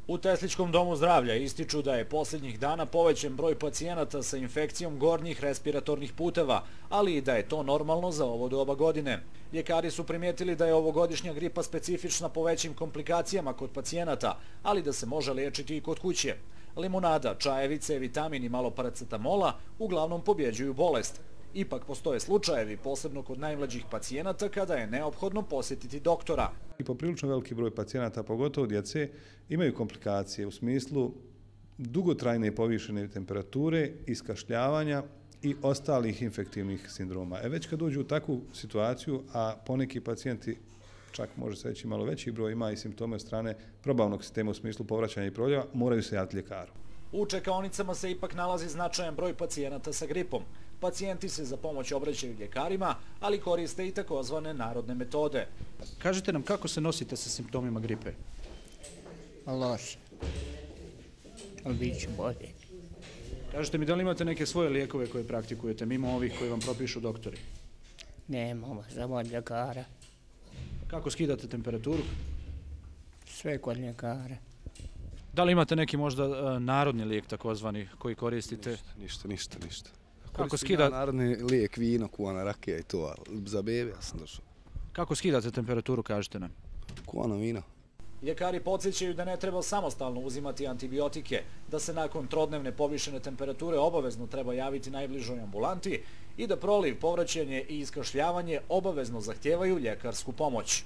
U Tesličkom domu zdravlja ističu da je posljednjih dana povećan broj pacijenata sa infekcijom gornjih respiratornih puteva, ali i da je to normalno za ovo doba godine. Ljekari su primijetili da je ovogodišnja gripa specifična po većim komplikacijama kod pacijenata, ali da se može liječiti i kod kuće. Limunada, čajevice, vitamini i malo paracetamola uglavnom pobjeđuju bolest. Ipak postoje slučajevi, posebno kod najmlađih pacijenata, kada je neophodno posjetiti doktora. I poprilično veliki broj pacijenata, pogotovo djece, imaju komplikacije u smislu dugotrajne i povišene temperature, iskašljavanja i ostalih infektivnih sindroma. Već kad dođu u takvu situaciju, a poneki pacijenti, čak može se reći malo veći broj, ima i simptome od strane probavnog sistema u smislu povraćanja i proljeva, moraju se javiti ljekaru. U čekaonicama se ipak nalazi značajan broj pacijenata sa gripom. Pacijenti se za pomoć obraćaju ljekarima, ali koriste i takozvane narodne metode. Kažite nam kako se nosite sa simptomima gripe? Loše. Ali bit će bolje. Kažite mi da li imate neke svoje lijekove koje praktikujete, mimo ovih koji vam propišu doktori? Nemamo, samo od ljekara. Kako skidate temperaturu? Sve kod ljekara. Da li imate neki možda narodni lijek takozvani koji koristite? Ništa. Kako skida... Narodni lijek, vino, kuvana rakija i to, za bebe ja sam došao. Kako skidate temperaturu, kažete nam? Kuvano vino. Ljekari podsjećaju da ne treba samostalno uzimati antibiotike, da se nakon trodnevne povišene temperature obavezno treba javiti najbližoj ambulanti i da proliv, povraćanje i iskašljavanje obavezno zahtijevaju ljekarsku pomoć.